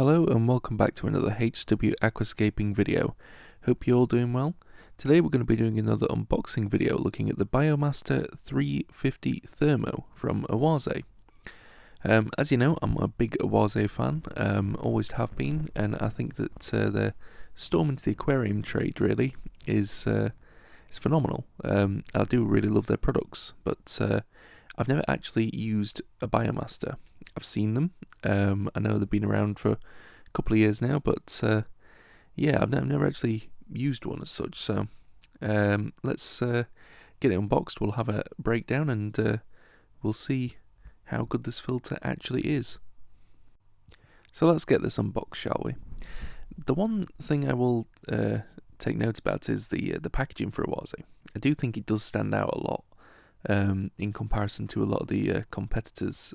Hello and welcome back to another HW-Aquascaping video. Hope you're all doing well. Today we're going to be doing another unboxing video looking at the BioMaster 350 Thermo from Oase. As you know, I'm a big Oase fan, always have been, and I think that their storm into the aquarium trade really is phenomenal. I do really love their products, but I've never actually used a BioMaster. I've seen them. I know they've been around for a couple of years now, but yeah, I've never actually used one as such. So let's get it unboxed. We'll have a breakdown and we'll see how good this filter actually is. So let's get this unboxed, shall we? The one thing I will take note about is the packaging for Oase. I do think it does stand out a lot in comparison to a lot of the competitors.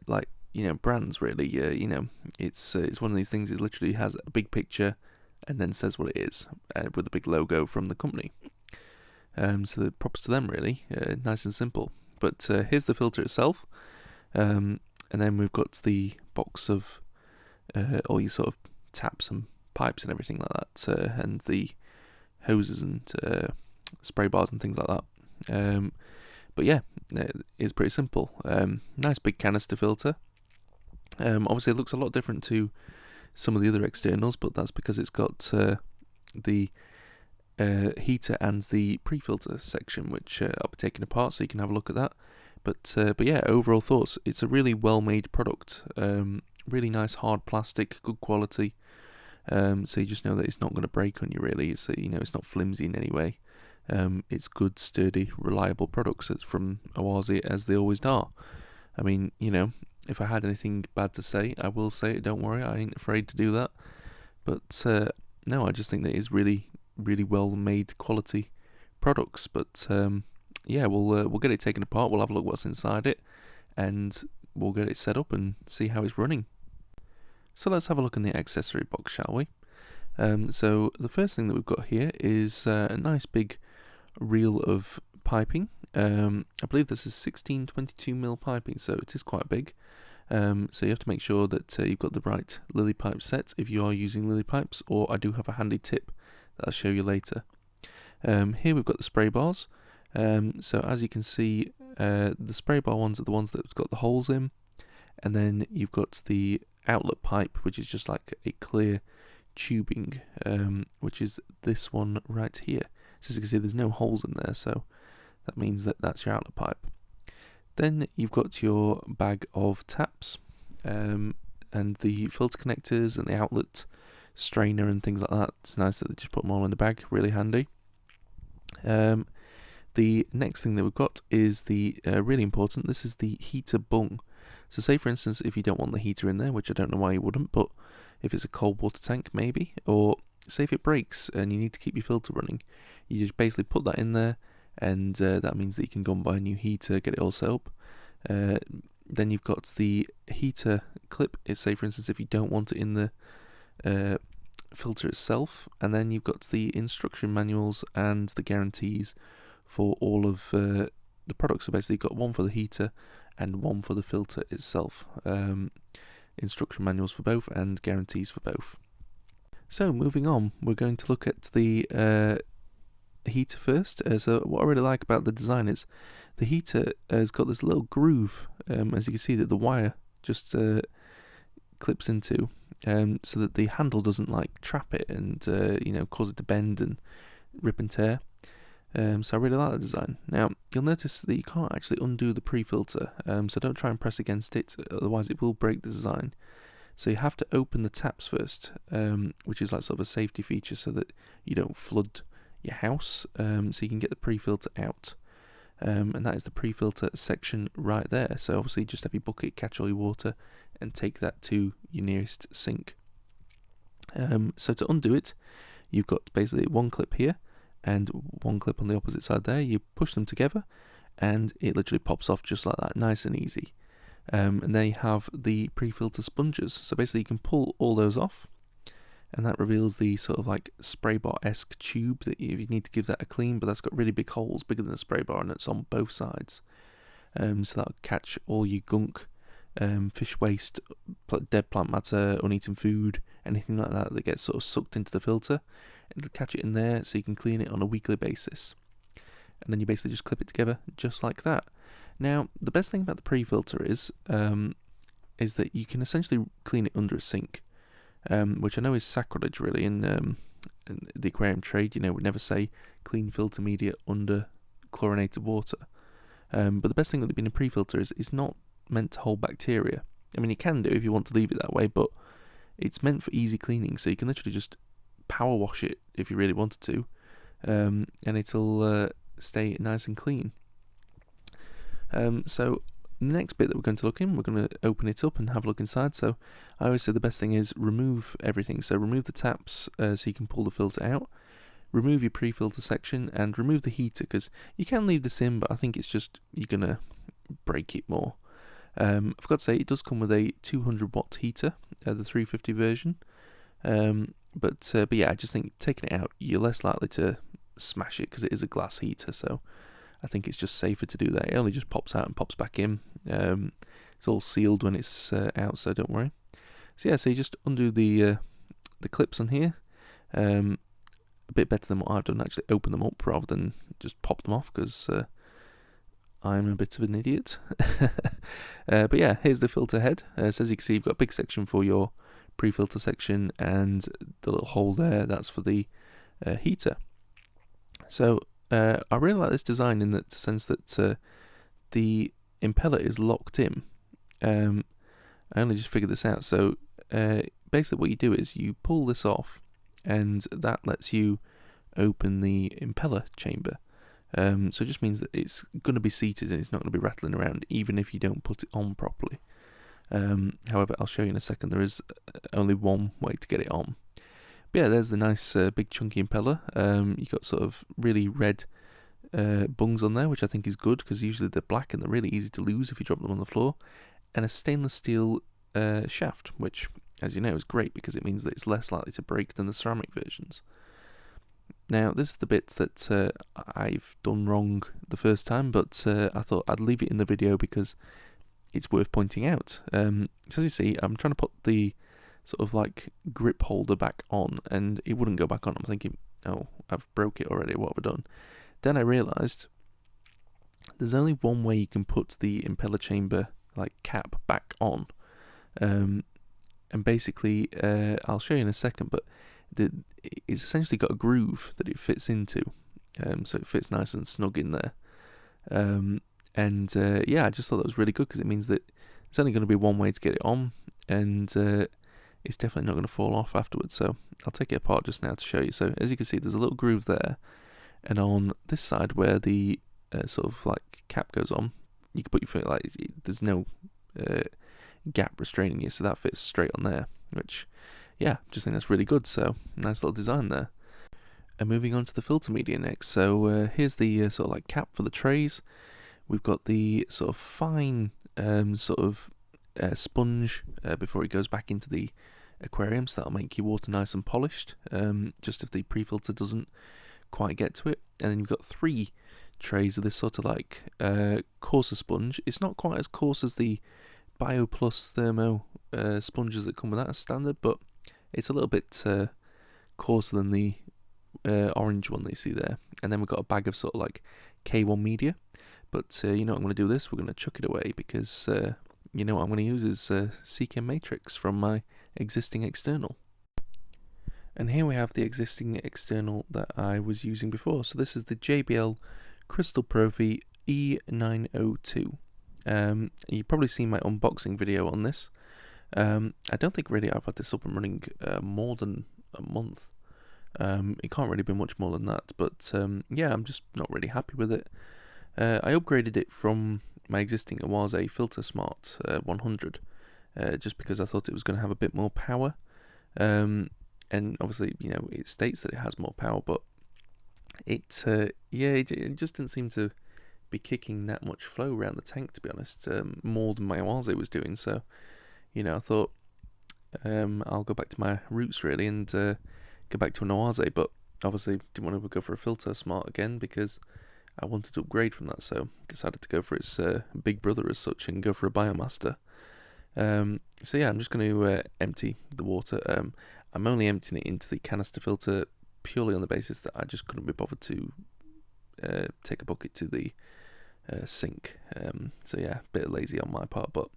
Like, you know, brands really. You know, it's one of these things. It literally has a big picture and then says what it is with a big logo from the company. So the props to them really, nice and simple. But here's the filter itself, and then we've got the box of all your sort of taps and pipes and everything like that, and the hoses and spray bars and things like that. But yeah, it's pretty simple. Nice big canister filter. Obviously it looks a lot different to some of the other externals, but that's because it's got the heater and the pre-filter section, which I'll be taking apart so you can have a look at that. But yeah, overall thoughts, it's a really well-made product. Really nice hard plastic, good quality. So you just know that it's not going to break on you really. It's it's not flimsy in any way. It's good, sturdy, reliable products. It's from Oase, as they always are. I mean, you know, if I had anything bad to say, I will say it. Don't worry, I ain't afraid to do that. But no, I just think that it's really, really well-made quality products. But yeah, we'll get it taken apart. We'll have a look what's inside it, and we'll get it set up and see how it's running. So let's have a look in the accessory box, shall we? So the first thing that we've got here is a nice big reel of piping. I believe this is 1622mm piping, so it is quite big. So you have to make sure that you've got the right lily pipe set if you are using lily pipes, or I do have a handy tip that I'll show you later. Here we've got the spray bars. So as you can see, the spray bar ones are the ones that have got the holes in, and then you've got the outlet pipe, which is just like a clear tubing, which is this one right here. So as you can see, there's no holes in there, so that means that that's your outlet pipe. Then you've got your bag of taps, and the filter connectors and the outlet strainer and things like that. It's nice that they just put them all in the bag, really handy. The next thing that we've got is the really important, this is the heater bung. So say for instance, if you don't want the heater in there, which I don't know why you wouldn't, but if it's a cold water tank maybe, or say if it breaks and you need to keep your filter running, you just basically put that in there, and that means that you can go and buy a new heater, get it all set up. Then you've got the heater clip, say for instance if you don't want it in the filter itself, and then you've got the instruction manuals and the guarantees for all of the products. So basically you've got one for the heater and one for the filter itself. Instruction manuals for both and guarantees for both. So moving on, we're going to look at the heater first. So what I really like about the design is the heater has got this little groove, as you can see, that the wire just clips into, so that the handle doesn't like trap it and cause it to bend and rip and tear. So I really like the design. Now you'll notice that you can't actually undo the pre-filter, so don't try and press against it, otherwise it will break the design. So you have to open the taps first, which is like sort of a safety feature so that you don't flood your house, so you can get the pre-filter out. And that is the pre-filter section right there. So obviously just have your bucket catch all your water and take that to your nearest sink. So to undo it, you've got basically one clip here and one clip on the opposite side there. You push them together and it literally pops off just like that, nice and easy. And then you have the pre-filter sponges, so basically you can pull all those off, and that reveals the sort of like spray bar-esque tube that you need to give that a clean, but that's got really big holes, bigger than a spray bar, and it's on both sides. So that'll catch all your gunk fish waste, dead plant matter, uneaten food, anything like that that gets sort of sucked into the filter. It'll catch it in there so you can clean it on a weekly basis. And then you basically just clip it together just like that. Now, the best thing about the pre-filter is that you can essentially clean it under a sink, which I know is sacrilege really in the aquarium trade. You know, we never say clean filter media under chlorinated water. But the best thing with it being a pre-filter is it's not meant to hold bacteria. I mean, you can do if you want to leave it that way, but it's meant for easy cleaning, so you can literally just power wash it if you really wanted to, and it'll stay nice and clean. So the next bit that we're going to look in, we're going to open it up and have a look inside. So I always say the best thing is remove everything. So remove the taps so you can pull the filter out, remove your pre-filter section, and remove the heater, because you can leave this in, but I think it's just you're going to break it more. I forgot to say, it does come with a 200 watt heater, the 350 version. But yeah, I just think taking it out, you're less likely to smash it because it is a glass heater. So I think it's just safer to do that. It only just pops out and pops back in. It's all sealed when it's out, so don't worry. So yeah, so you just undo the clips on here. A bit better than what I've done, actually open them up rather than just pop them off, because I'm a bit of an idiot. But yeah, here's the filter head. So as you can see, you've got a big section for your pre-filter section, and the little hole there, that's for the heater. So I really like this design in the sense that the impeller is locked in. I only just figured this out. So basically what you do is you pull this off, and that lets you open the impeller chamber. So it just means that it's going to be seated and it's not going to be rattling around even if you don't put it on properly. However, I'll show you in a second, there is only one way to get it on. But yeah, there's the nice big chunky impeller. You've got sort of really red bungs on there, which I think is good, because usually they're black and they're really easy to lose if you drop them on the floor. And a stainless steel shaft, which, as you know, is great because it means that it's less likely to break than the ceramic versions. Now, this is the bit that I've done wrong the first time, but I thought I'd leave it in the video because it's worth pointing out. So as you see, I'm trying to put the sort of like grip holder back on, and it wouldn't go back on. I'm thinking, oh, I've broke it already, what have I done? Then I realised there's only one way you can put the impeller chamber like cap back on. And basically, I'll show you in a second, but it's essentially got a groove that it fits into, so it fits nice and snug in there. Yeah, I just thought that was really good because it means that there's only going to be one way to get it on, and it's definitely not going to fall off afterwards. So I'll take it apart just now to show you. So as you can see, there's a little groove there, and on this side where the sort of like cap goes on, you can put your foot like there's no gap restraining you, so that fits straight on there, which, yeah, just think that's really good. So nice little design there. And moving on to the filter media next. So here's the sort of like cap for the trays. We've got the sort of fine sort of sponge before it goes back into the aquarium, so that'll make your water nice and polished, just if the pre-filter doesn't quite get to it. And then you've got 3 trays of this sort of like coarser sponge. It's not quite as coarse as the BioMaster Thermo sponges that come with that as standard, but it's a little bit coarser than the orange one that you see there. And then we've got a bag of sort of like K1 media, but you know what I'm going to do this, we're going to chuck it away, because you know what I'm going to use is CK Matrix from my existing external. And here we have the existing external that I was using before. So this is the JBL Crystal Profi E902. You've probably seen my unboxing video on this. I don't think really I've had this up and running more than a month. It can't really be much more than that, but yeah, I'm just not really happy with it. I upgraded it from my existing Oase Filter Smart 100, just because I thought it was going to have a bit more power. And obviously, you know, it states that it has more power, but it just didn't seem to be kicking that much flow around the tank, to be honest, more than my Oase was doing. So, you know, I thought I'll go back to my roots really and go back to an Oase, but obviously didn't want to go for a Filter Smart again because I wanted to upgrade from that, so decided to go for its big brother as such and go for a BioMaster. So yeah, I'm just going to empty the water. I'm only emptying it into the canister filter purely on the basis that I just couldn't be bothered to take a bucket to the sink. So yeah, a bit lazy on my part, but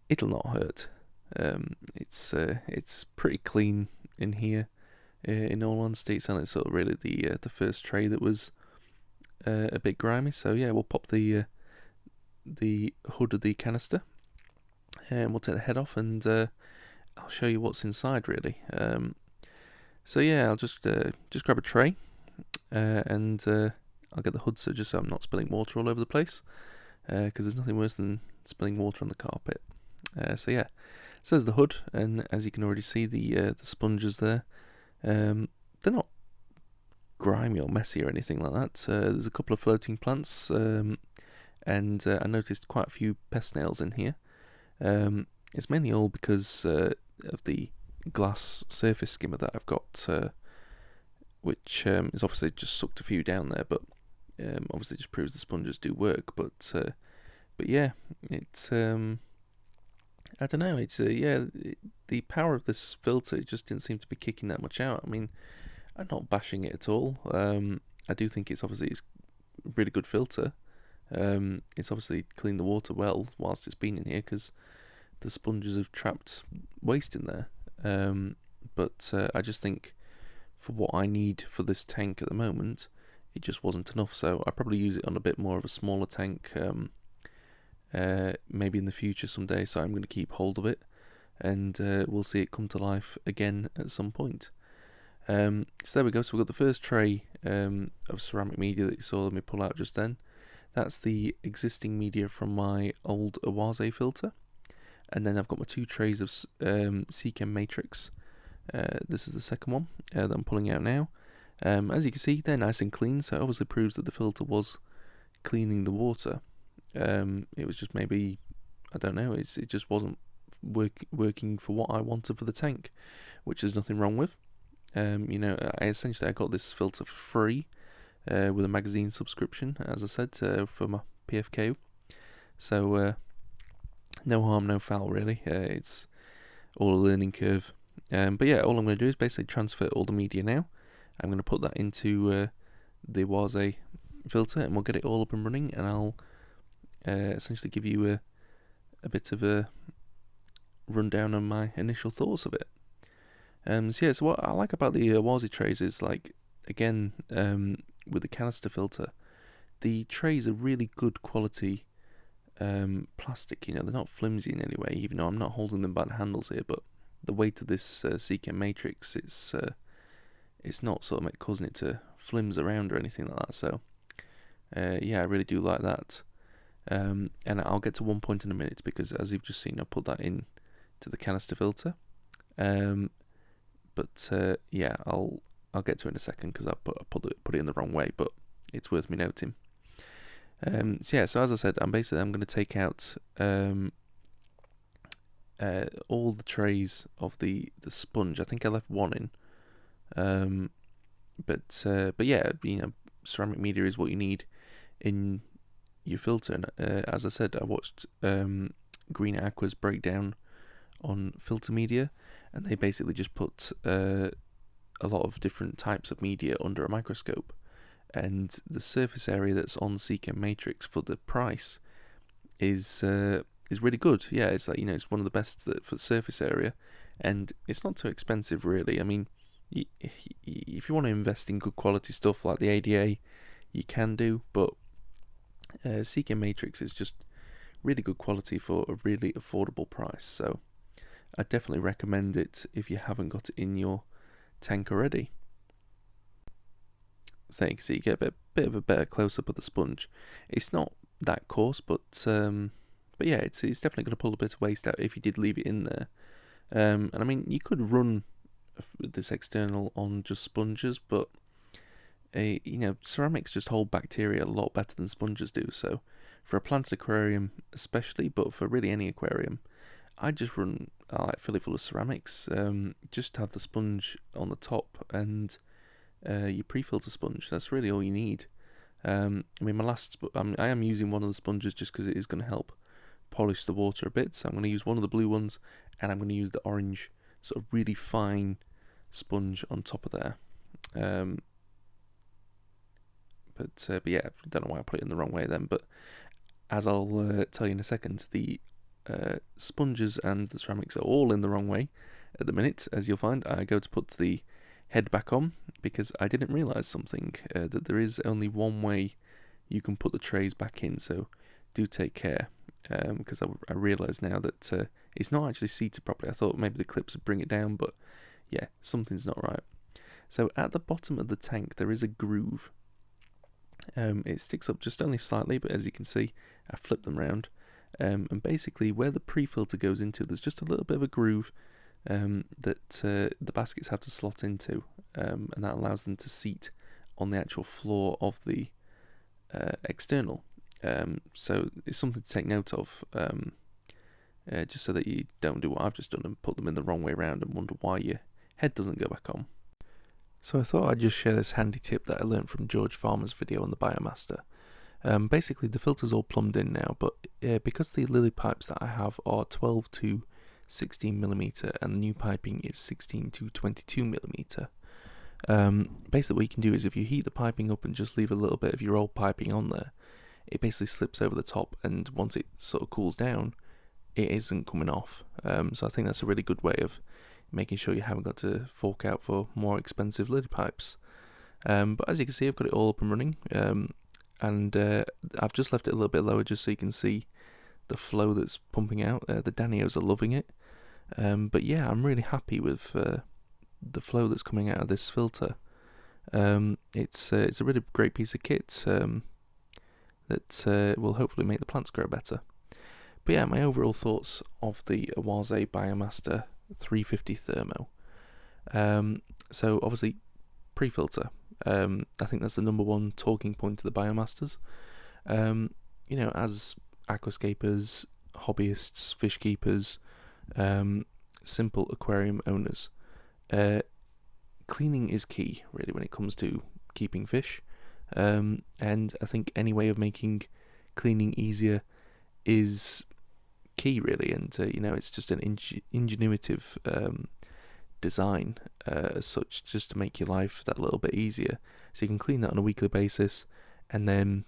it'll not hurt. It's pretty clean in here. In all honesty, it's only sort of really the first tray that was a bit grimy. So yeah, we'll pop the hood of the canister, and we'll take the head off, and I'll show you what's inside really. So yeah, I'll just grab a tray, and I'll get the hood so just so I'm not spilling water all over the place, because there's nothing worse than spilling water on the carpet. So yeah, so there's the hood, and as you can already see, the sponges there, they're not grimy or messy or anything like that. There's a couple of floating plants, and I noticed quite a few pest snails in here. It's mainly all because of the glass surface skimmer that I've got, which is obviously just sucked a few down there, but obviously just proves the sponges do work. But yeah, it's I don't know. It's the power of this filter just didn't seem to be kicking that much out. I mean, I'm not bashing it at all. I do think it's a really good filter. It's obviously cleaned the water well whilst it's been in here, because the sponges have trapped waste in there. But I just think for what I need for this tank at the moment, it just wasn't enough. So I probably use it on a bit more of a smaller tank, maybe in the future someday. So I'm going to keep hold of it, and we'll see it come to life again at some point. So there we go. So we've got the first tray of ceramic media that you saw me pull out just then. That's the existing media from my old Oase filter. And then I've got my two trays of Seachem Matrix. This is the second one that I'm pulling out now. As you can see, they're nice and clean, so it obviously proves that the filter was cleaning the water. It was just maybe, I don't know, it just wasn't working for what I wanted for the tank, which there's nothing wrong with. I got this filter for free with a magazine subscription, as I said, for my PFK. So no harm, no foul, really. It's all a learning curve. But yeah, all I'm going to do is basically transfer all the media now. I'm going to put that into the Oase filter, and we'll get it all up and running, and I'll essentially give you a bit of a rundown on my initial thoughts of it. So what I like about the Oase trays is, like, again, with the canister filter, the trays are really good quality plastic. They're not flimsy in any way, even though I'm not holding them by the handles here, but the weight of this Seachem Matrix, it's not sort of causing it to flimse around or anything like that. So yeah, I really do like that. And I'll get to one point in a minute, because as you've just seen, I put that in to the canister filter. But yeah, I'll get to it in a second, because I put it in the wrong way, but it's worth me noting. So as I said, I'm going to take out all the trays of the sponge. I think I left one in. But yeah, ceramic media is what you need in your filter. And as I said, I watched Green Aqua's breakdown on filter media, and they basically just put a lot of different types of media under a microscope, and the surface area that's on Seachem Matrix for the price is really good. Yeah, it's like, it's one of the best for surface area, and it's not too expensive really. I mean, if you want to invest in good quality stuff like the ADA, you can do, but Seachem Matrix is just really good quality for a really affordable price. So I definitely recommend it if you haven't got it in your tank already. So you can see, you get a bit of a better close-up of the sponge. It's not that coarse, but yeah, it's definitely going to pull a bit of waste out if you did leave it in there. And I mean, you could run this external on just sponges, but ceramics just hold bacteria a lot better than sponges do. So for a planted aquarium especially, but for really any aquarium, I just run fill it full of ceramics. Just have the sponge on the top and your pre-filter sponge. That's really all you need. I mean, I am using one of the sponges just because it is going to help polish the water a bit. So I'm going to use one of the blue ones, and I'm going to use the orange sort of really fine sponge on top of there. But yeah, I don't know why I put it in the wrong way then, but as I'll tell you in a second, the sponges and the ceramics are all in the wrong way at the minute. As you'll find, I go to put the head back on because I didn't realise something, that there is only one way you can put the trays back in, so do take care, because I realise now that it's not actually seated properly. I thought maybe the clips would bring it down, but yeah, something's not right. So at the bottom of the tank there is a groove. It sticks up just only slightly, but as you can see, I flipped them round, and basically where the pre-filter goes into, there's just a little bit of a groove that the baskets have to slot into, and that allows them to seat on the actual floor of the external. So it's something to take note of, just so that you don't do what I've just done and put them in the wrong way around and wonder why your head doesn't go back on. So I thought I'd just share this handy tip that I learned from George Farmer's video on the BioMaster. Basically the filter's all plumbed in now, but because the lily pipes that I have are 12 to 16mm and the new piping is 16 to 22mm, basically what you can do is if you heat the piping up and just leave a little bit of your old piping on there, it basically slips over the top, and once it sort of cools down, it isn't coming off. So I think that's a really good way of making sure you haven't got to fork out for more expensive lily pipes. But as you can see, I've got it all up and running, and I've just left it a little bit lower just so you can see the flow that's pumping out. The Danios are loving it, but yeah, I'm really happy with the flow that's coming out of this filter. It's a really great piece of kit that will hopefully make the plants grow better. But yeah, my overall thoughts of the Oase BioMaster 350 Thermo. So obviously pre-filter. I think that's the number one talking point to the BioMasters. You know, as aquascapers, hobbyists, fish keepers, simple aquarium owners, cleaning is key really when it comes to keeping fish. And I think any way of making cleaning easier is key really, and you know, it's just an ingenuitive design as such, just to make your life that little bit easier, so you can clean that on a weekly basis and then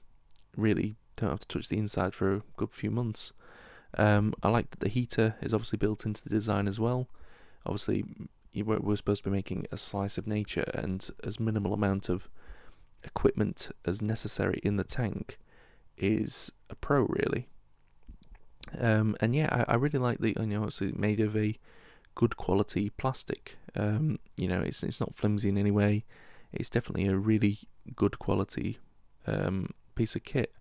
really don't have to touch the inside for a good few months. I like that the heater is obviously built into the design as well. Obviously we're supposed to be making a slice of nature, and as minimal amount of equipment as necessary in the tank is a pro really. And yeah, I really like the, you know, it's made of a good quality plastic. You know, it's not flimsy in any way. It's definitely a really good quality piece of kit.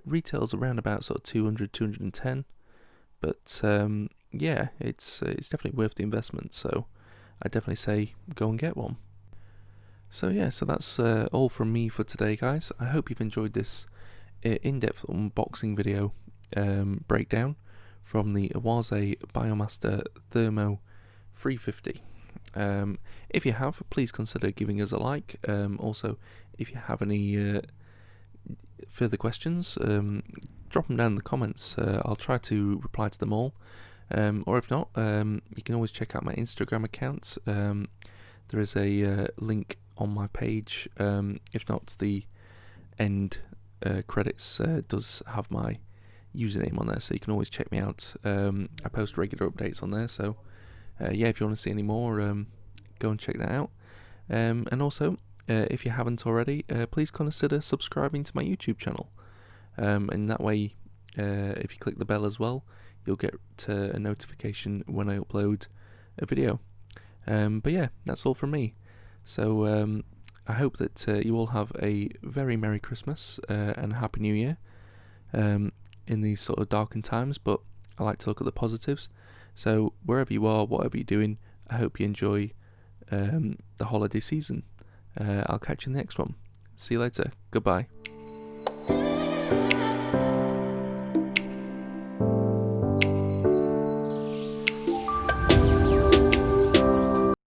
Retails around about sort of 200, 210, but yeah, it's definitely worth the investment. So I definitely say go and get one. So yeah, so that's all from me for today, guys. I hope you've enjoyed this in-depth unboxing video breakdown from the Oase BioMaster Thermo 350. If you have, please consider giving us a like. Also, if you have any further questions, drop them down in the comments. I'll try to reply to them all. Or if not, you can always check out my Instagram account. There is a link on my page. If not, the end credits does have my username on there, so you can always check me out. I post regular updates on there, so yeah, if you want to see any more, go and check that out. And also, if you haven't already, please consider subscribing to my YouTube channel, and that way, if you click the bell as well, you'll get a notification when I upload a video. But yeah, that's all from me. So I hope that you all have a very Merry Christmas and a Happy New Year in these sort of darkened times, but I like to look at the positives. So wherever you are, whatever you're doing, I hope you enjoy the holiday season. I'll catch you in the next one. See you later. Goodbye.